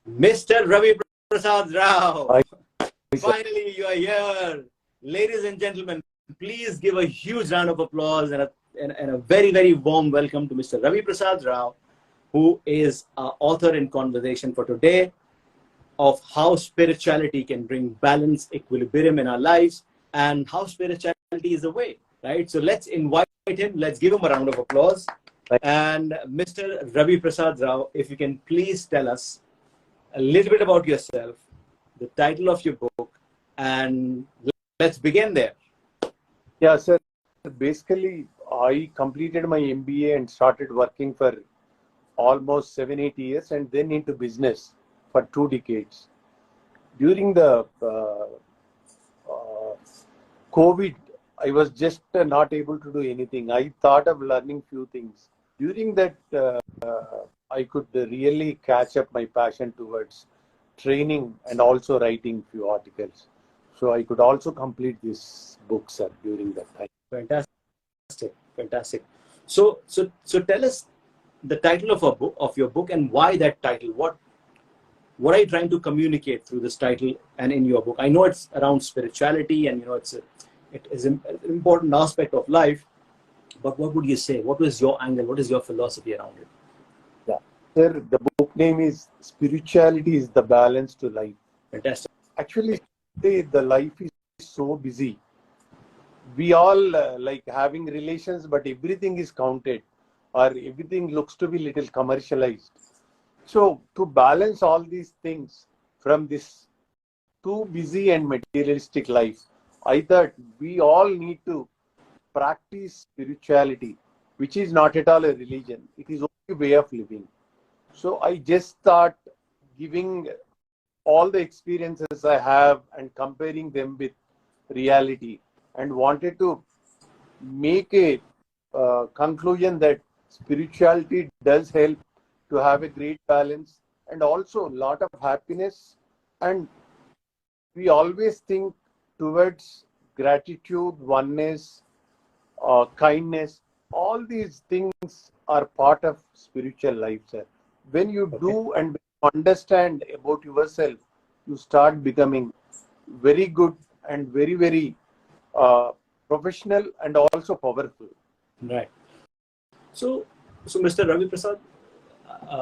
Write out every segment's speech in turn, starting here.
Mr. Ravi Prasad Rao. Hi, sir. Finally, you are here. Ladies and gentlemen, please give a huge round of applause and a very, very warm welcome to Mr. Ravi Prasad Rao, who is our author in conversation for today of how spirituality can bring balance, equilibrium in our lives, and how spirituality is a way, right? So let's invite him. Let's give him a round of applause. Thank And Mr. Ravi Prasad Rao, if you can please tell us a little bit about yourself, the title of your book, and let's begin there. Yeah, sir. Basically, I completed my MBA and started working for almost 7-8 years, and then into business for 2 decades. During the COVID, I was just not able to do anything. I thought of learning few things. During that, I could really catch up my passion towards training and also writing few articles. So I could also complete this book, sir, during that time. Fantastic, fantastic. So tell us the title of your book, and why that title. What are you trying to communicate through this title and in your book? I know it's around spirituality, and it is an important aspect of life. But what would you say? What was your angle? What is your philosophy around it? Yeah. Sir, the book name is Spirituality is the Balance to Life. Fantastic. Actually, today the life is so busy. We all like having relations, but everything is counted or everything looks to be little commercialized. So to balance all these things from this too busy and materialistic life, I thought we all need to practice spirituality, which is not at all a religion. It is only a way of living. So I just thought giving all the experiences I have and comparing them with reality, and wanted to make a conclusion that spirituality does help to have a great balance and also a lot of happiness. And we always think towards gratitude, oneness, kindness. All these things are part of spiritual life, sir. When you Okay. do and understand about yourself, you start becoming very good and very, very professional and also powerful. Right. So Mr. Ravi Prasad,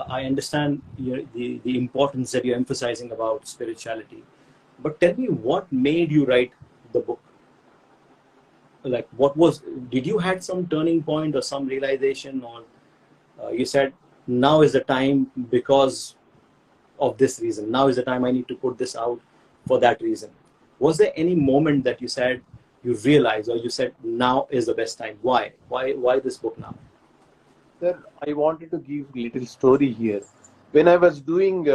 I understand the importance that you're emphasizing about spirituality. But tell me, what made you write the book? Like, did you had some turning point or some realization, or you said, now is the time because of this reason. Now is the time I need to put this out for that reason. Was there any moment that you realized, or you said, now is the best time? Why? Why this book now? Sir, I wanted to give little story here. When I was doing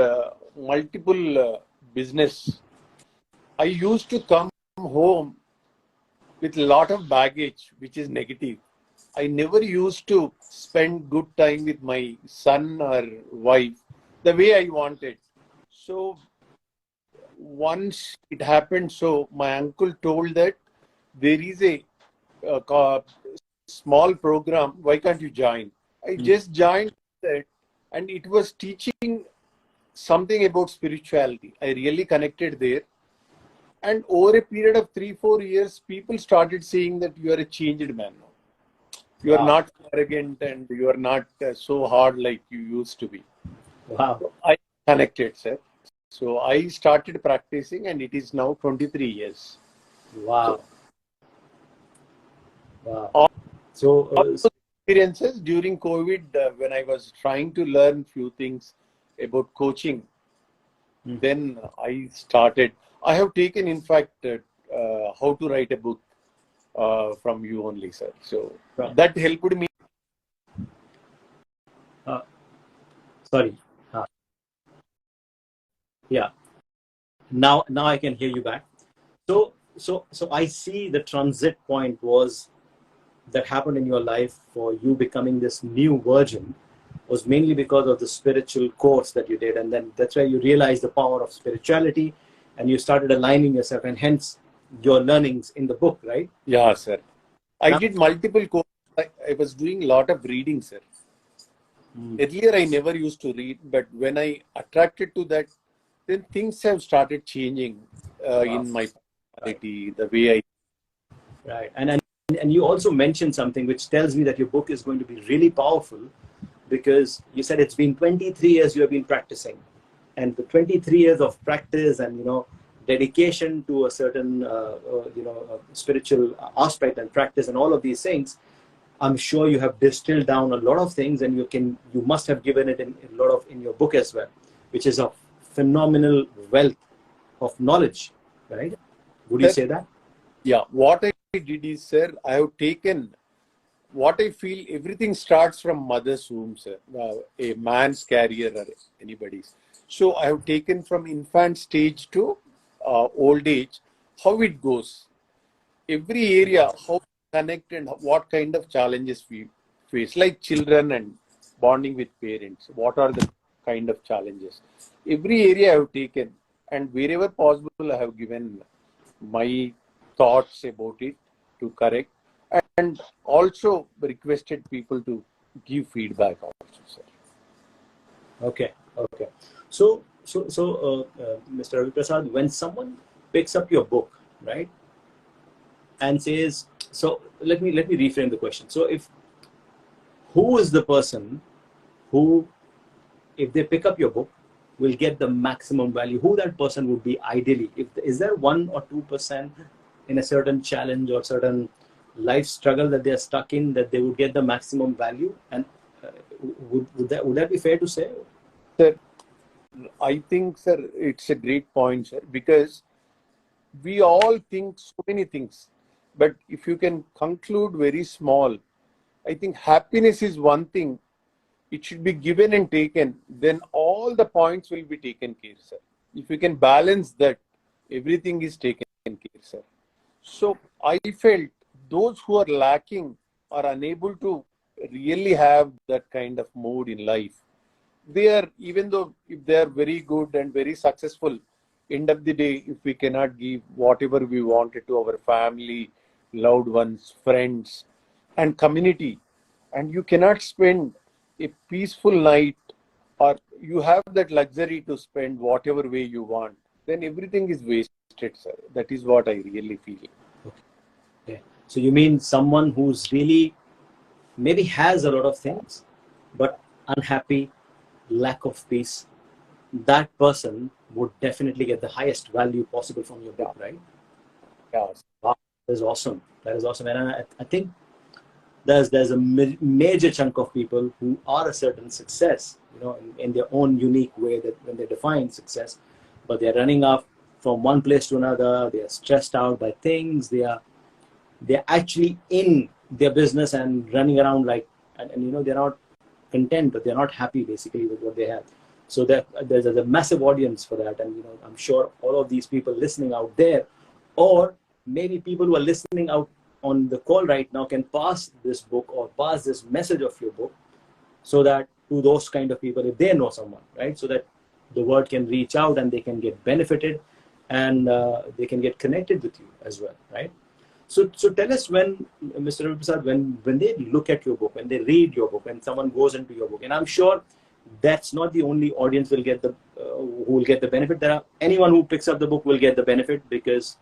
multiple business, I used to come home with a lot of baggage, which is negative. I never used to spend good time with my son or wife the way I wanted. So once it happened, so my uncle told that there is a small program. Why can't you join? I just joined that, and it was teaching something about spirituality. I really connected there. And over a period of 3-4 years, people started saying that you are a changed man now. You are Wow. not arrogant and you are not so hard like you used to be. Wow. So I connected, sir. So I started practicing, and it is now 23 years. Wow. Wow. All So, those experiences during COVID, when I was trying to learn few things about coaching, then I started. I have taken, in fact, how to write a book from you only, sir. So Right. that helped me. Sorry. Yeah. Now I can hear you back. So I see the transit point was that happened in your life for you becoming this new virgin was mainly because of the spiritual course that you did, and then that's where you realized the power of spirituality, and you started aligning yourself, and hence your learnings in the book, right? Yeah, sir. I Now, did multiple courses. I was doing a lot of reading, sir. Earlier, I never used to read, but when I attracted to that then things have started changing in my personality, the way I. Right. And you also mentioned something which tells me that your book is going to be really powerful, because you said it's been 23 years you have been practicing, and the 23 years of practice and dedication to a certain spiritual aspect and practice and all of these things, I'm sure you have distilled down a lot of things, and you must have given it in a lot of in your book as well, which is a phenomenal wealth of knowledge, right? Would you Sir, say that? yeah, what I did is, sir, I have taken what I feel. Everything starts from mother's womb, sir. A man's career or anybody's. So I have taken from infant stage to old age, how it goes. Every area, how we connect and what kind of challenges we face, like children and bonding with parents. What are the kind of challenges? Every area I have taken, and wherever possible, I have given my thoughts about it to correct, and also requested people to give feedback also, sir. Okay. Okay. So, Mr. Ravi Prasad, when someone picks up your book, right, and says, so let me reframe the question. So, if who is the person who, if they pick up your book, will get the maximum value? Who that person would be ideally? If is there 1 or 2% in a certain challenge or certain life struggle that they are stuck in, that they would get the maximum value? And would that be fair to say? Sir, I think, sir, it's a great point, sir, because we all think so many things, but if you can conclude very small, I think happiness is one thing. It should be given and taken. Then all the points will be taken care, sir. If you can balance that, everything is taken care, sir. So I felt those who are lacking are unable to really have that kind of mood in life. They are, even though if they are very good and very successful, end of the day, if we cannot give whatever we wanted to our family, loved ones, friends, and community, and you cannot spend a peaceful night, or you have that luxury to spend whatever way you want, then everything is wasted, sir. That is what I really feel. Okay. So you mean someone who's really maybe has a lot of things, but unhappy, lack of peace, that person would definitely get the highest value possible from your book, right? Yes. Wow, that is awesome. That is awesome. And I think there's a major chunk of people who are a certain success, in their own unique way, that when they define success, but they're running off from one place to another. They are stressed out by things. They're actually in their business and running around like, and they're not content, but they're not happy basically with what they have. So there's a massive audience for that, and I'm sure all of these people listening out there, or maybe people who are listening out on the call right now, can pass this book or pass this message of your book, so that to those kind of people, if they know someone, right, so that the word can reach out and they can get benefited, and they can get connected with you as well, right? So tell us, when Mr. Ravi Prasad, when they look at your book, when they read your book, when someone goes into your book, and I'm sure that's not the only audience will get who will get the benefit. There are anyone who picks up the book will get the benefit, because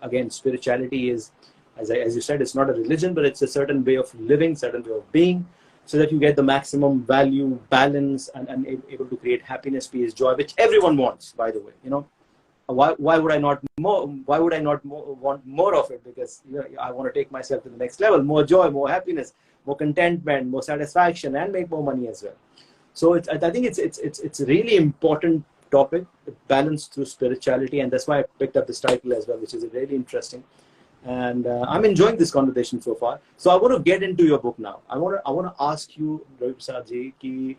again, spirituality is, as you said, it's not a religion, but it's a certain way of living, certain way of being, so that you get the maximum value, balance, and able to create happiness, peace, joy, which everyone wants, by the way. Why would I not want more of it? Because I want to take myself to the next level, more joy, more happiness, more contentment, more satisfaction, and make more money as well. So I think it's a really important topic, balance through spirituality, and that's why I picked up this title as well, which is really interesting. And I'm enjoying this conversation so far. So I want to get into your book now. I want to ask you, Ravi Prasad ji, ki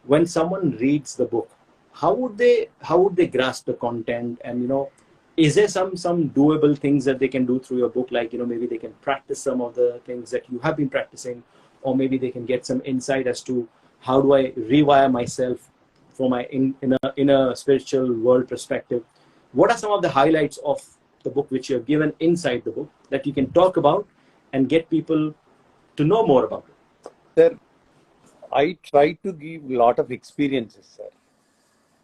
when someone reads the book, how would they grasp the content? And is there some doable things that they can do through your book? Like maybe they can practice some of the things that you have been practicing, or maybe they can get some insight as to how do I rewire myself for my in a spiritual world perspective. What are some of the highlights of the book which you have given inside the book that you can talk about and get people to know more about it? Sir, I try to give a lot of experiences, sir.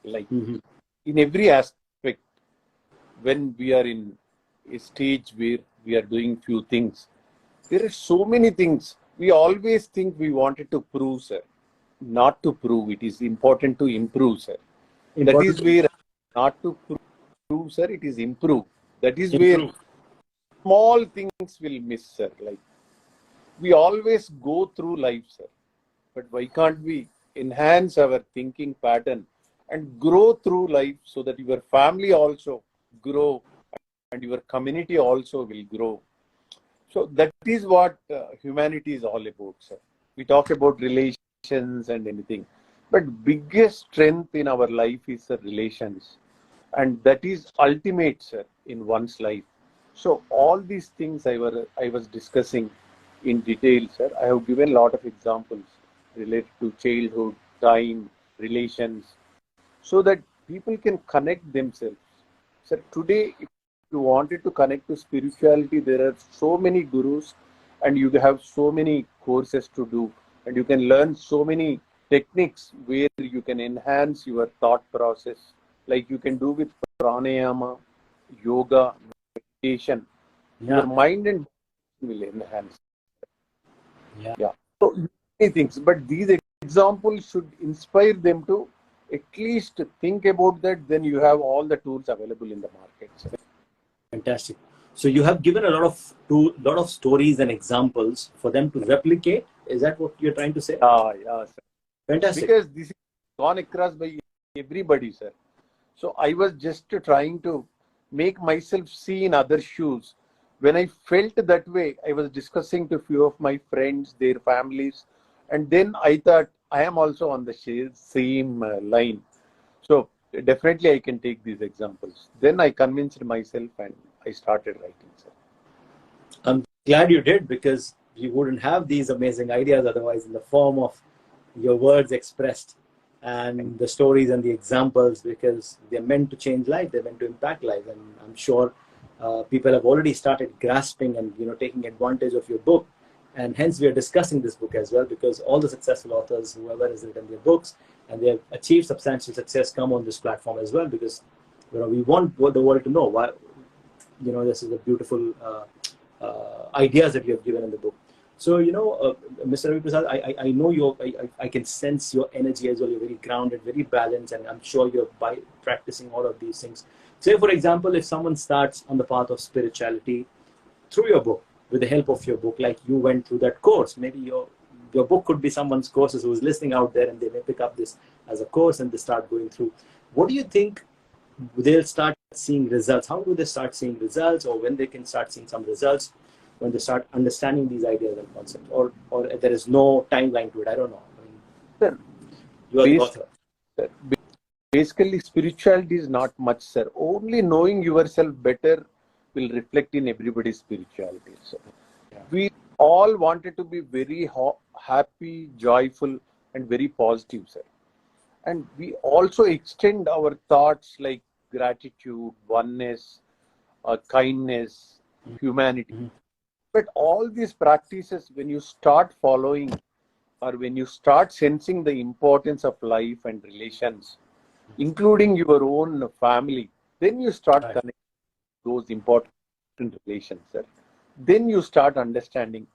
Like, Mm-hmm. in every aspect. When we are in a stage where we are doing few things, there are so many things. We always think we wanted to prove, sir. Not to prove. It is important to improve, sir. That is Important where not to prove, sir. It is improve. That is to where improve. small things will miss, sir. Like we always go through life, sir. But why can't we enhance our thinking pattern and grow through life so that your family also grow and your community also will grow? So that is what humanity is all about, sir. We talk about relations and anything, but biggest strength in our life is the relations, and that is ultimate, sir, in one's life. So all these things I was discussing in detail, sir. I have given a lot of examples related to childhood, time, relations, so that people can connect themselves. So today, if you wanted to connect to spirituality, there are so many gurus, and you have so many courses to do, and you can learn so many techniques where you can enhance your thought process, like you can do with pranayama, yoga, meditation. Your Yeah, mind and body will enhance. yeah. Yeah. So many things, but these examples should inspire them to at least think about that. Then you have all the tools available in the market, sir. Fantastic. So you have given a lot of stories and examples for them to replicate. Is that what you're trying to say? Yeah, sir. Fantastic. Because this is gone across by everybody, sir. So I was just trying to make myself see in other shoes. When I felt that way, I was discussing to few of my friends, their families, and then I thought I am also on the same line. So definitely I can take these examples. Then I convinced myself and I started writing, sir. I'm glad you did, because you wouldn't have these amazing ideas otherwise in the form of your words expressed Thank and the stories and the examples, because they're meant to change life, they're meant to impact life. And I'm sure people have already started grasping and taking advantage of your book. And hence we are discussing this book as well, because all the successful authors, whoever has written their books and they have achieved substantial success, come on this platform as well, because we want the world to know why this is a beautiful ideas that you have given in the book. So, Mr. Ravi Prasad, I know I can sense your energy as well. You're very grounded, very balanced, and I'm sure you're by practicing all of these things. Say, for example, if someone starts on the path of spirituality through your book, with the help of your book, like you went through that course, maybe your book could be someone's courses who's listening out there, and they may pick up this as a course and they start going through. What do you think they'll start seeing results? How do they start seeing results, or when they can start seeing some results, when they start understanding these ideas and concepts, or there is no timeline to it? I don't know. Sir, You are the bas- author. sir, basically spirituality is not much, sir. Only knowing yourself better will reflect in everybody's spirituality, sir. Yeah. We all wanted to be very happy, joyful, and very positive, sir. And we also extend our thoughts like gratitude, oneness, kindness, humanity. Mm-hmm. But all these practices, when you start following or when you start sensing the importance of life and relations, including your own family, then you start Right. connecting those important relations, sir. Then you start understanding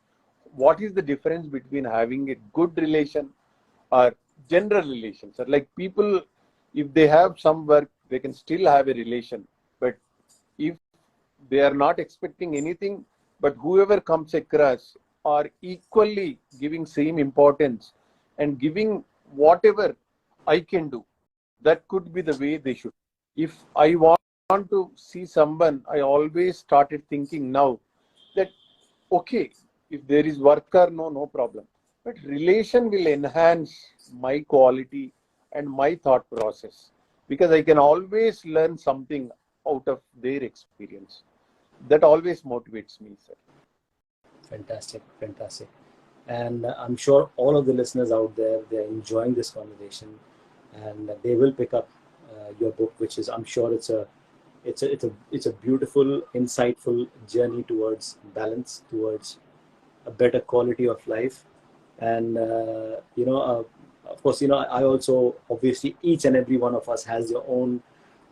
what is the difference between having a good relation or general relations. Sir. Like people, if they have some work, they can still have a relation. But if they are not expecting anything, but whoever comes across are equally giving same importance and giving whatever I can do, that could be the way they should. If I want to see someone, I always started thinking now that okay, if there is work or no problem. But relation will enhance my quality and my thought process because I can always learn something out of their experience. That always motivates me, sir. Fantastic, fantastic. And I'm sure all of the listeners out there, they're enjoying this conversation, and they will pick up your book, which is, I'm sure it's a beautiful, insightful journey towards balance, towards a better quality of life. And of course, I also, obviously, each and every one of us has your own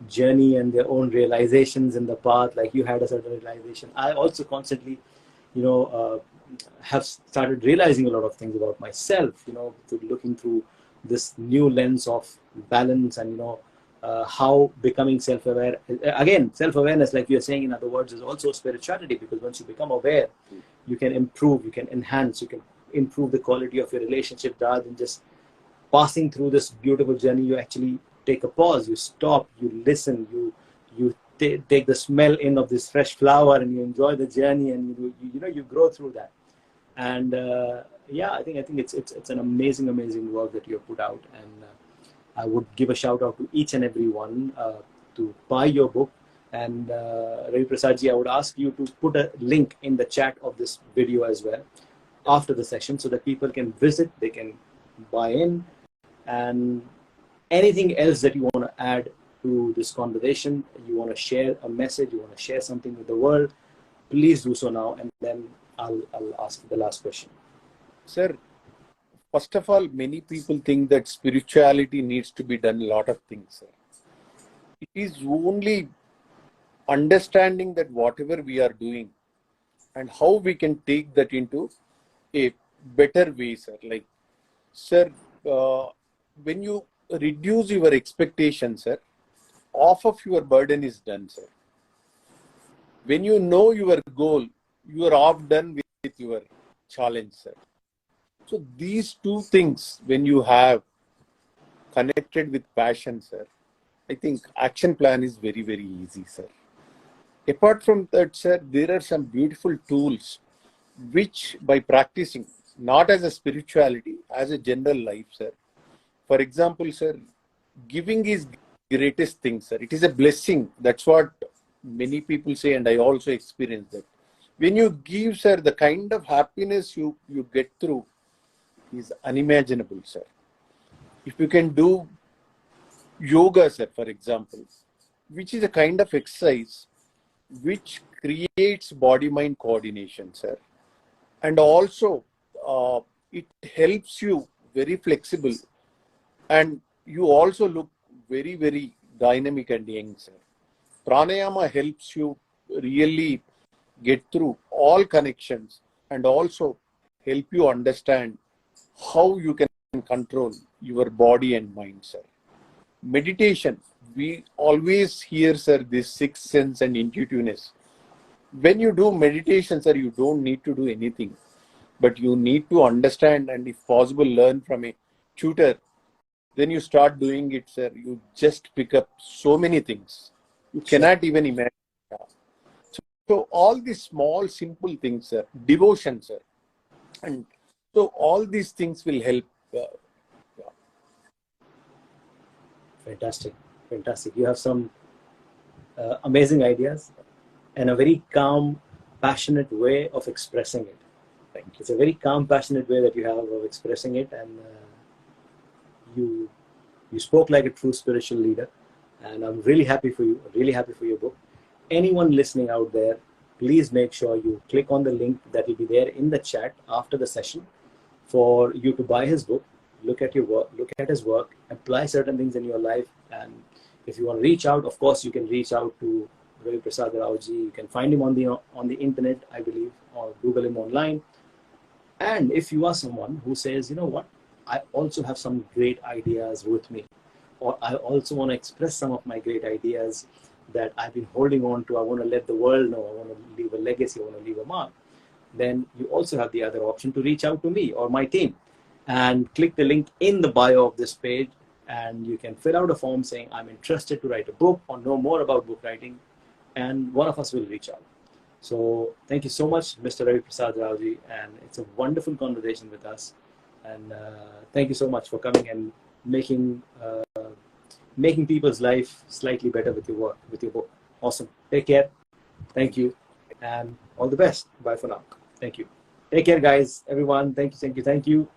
journey and their own realizations in the path. Like you had a certain realization. I also constantly, have started realizing a lot of things about myself, through looking through this new lens of balance and, how becoming self-aware, again, self-awareness, like you're saying, in other words, is also spirituality, because once you become aware, you can improve, you can enhance, you can improve the quality of your relationship rather than just passing through this beautiful journey. You actually take a pause, you stop, you listen, you take the smell in of this fresh flower, and you enjoy the journey, and you grow through that. And yeah, I think it's an amazing work that you have put out, and I would give a shout out to each and every one to buy your book. And Ravi Prasad ji, I would ask you to put a link in the chat of this video as well after the session, so that people can visit, they can buy in. And anything else that you want to add to this conversation, you want to share a message, you want to share something with the world, please do so now, and then I'll ask the last question. Sir, first of all, many people think that spirituality needs to be done a lot of things, sir. It is only understanding that whatever we are doing and how we can take that into a better way, sir. Like, sir, when you reduce your expectations, sir, half of your burden is done, sir. When you know your goal, you are half done with your challenge, sir. So these two things, when you have connected with passion, sir, I think action plan is very, very easy, sir. Apart from that, sir, there are some beautiful tools which, by practicing, not as a spirituality, as a general life, sir. For example, sir, giving is greatest thing, sir. It is a blessing. That's what many people say, and I also experience that. When you give, sir, the kind of happiness you get through is unimaginable, sir. If you can do yoga, sir, for example, which is a kind of exercise which creates body-mind coordination, sir. And also, it helps you very flexible, and you also look very, very dynamic and young, sir. Pranayama helps you really get through all connections and also help you understand how you can control your body and mind, sir. Meditation, we always hear, sir, this sixth sense and intuitiveness. When you do meditation, sir, you don't need to do anything, but you need to understand and, if possible, learn from a tutor. Then you start doing it, sir. You just pick up so many things you cannot even imagine. So all these small, simple things, sir, devotion, sir, and so all these things will help. Fantastic. You have some amazing ideas and a very calm, passionate way of expressing it. Thank you. It's a very calm, passionate way that you have of expressing it, and you spoke like a true spiritual leader. And I'm really happy for you. Really happy for your book. Anyone listening out there, please make sure you click on the link that will be there in the chat after the session for you to buy his book, look at your work, look at his work, apply certain things in your life. And if you want to reach out, of course, you can reach out to Ravi Prasad Rao ji. You can find him on the internet, I believe, or Google him online. And if you are someone who says, you know what, I also have some great ideas with me, or I also want to express some of my great ideas that I've been holding on to, I want to let the world know, I want to leave a legacy, I want to leave a mark, then you also have the other option to reach out to me or my team, and click the link in the bio of this page, and you can fill out a form saying, I'm interested to write a book or know more about book writing, and one of us will reach out. So thank you so much, Mr. Ravi Prasad Rao ji, and it's a wonderful conversation with us. And thank you so much for coming and making people's life slightly better with your work, with your book. Awesome. Take care. Thank you. And all the best. Bye for now. Thank you. Take care, guys. Everyone. Thank you.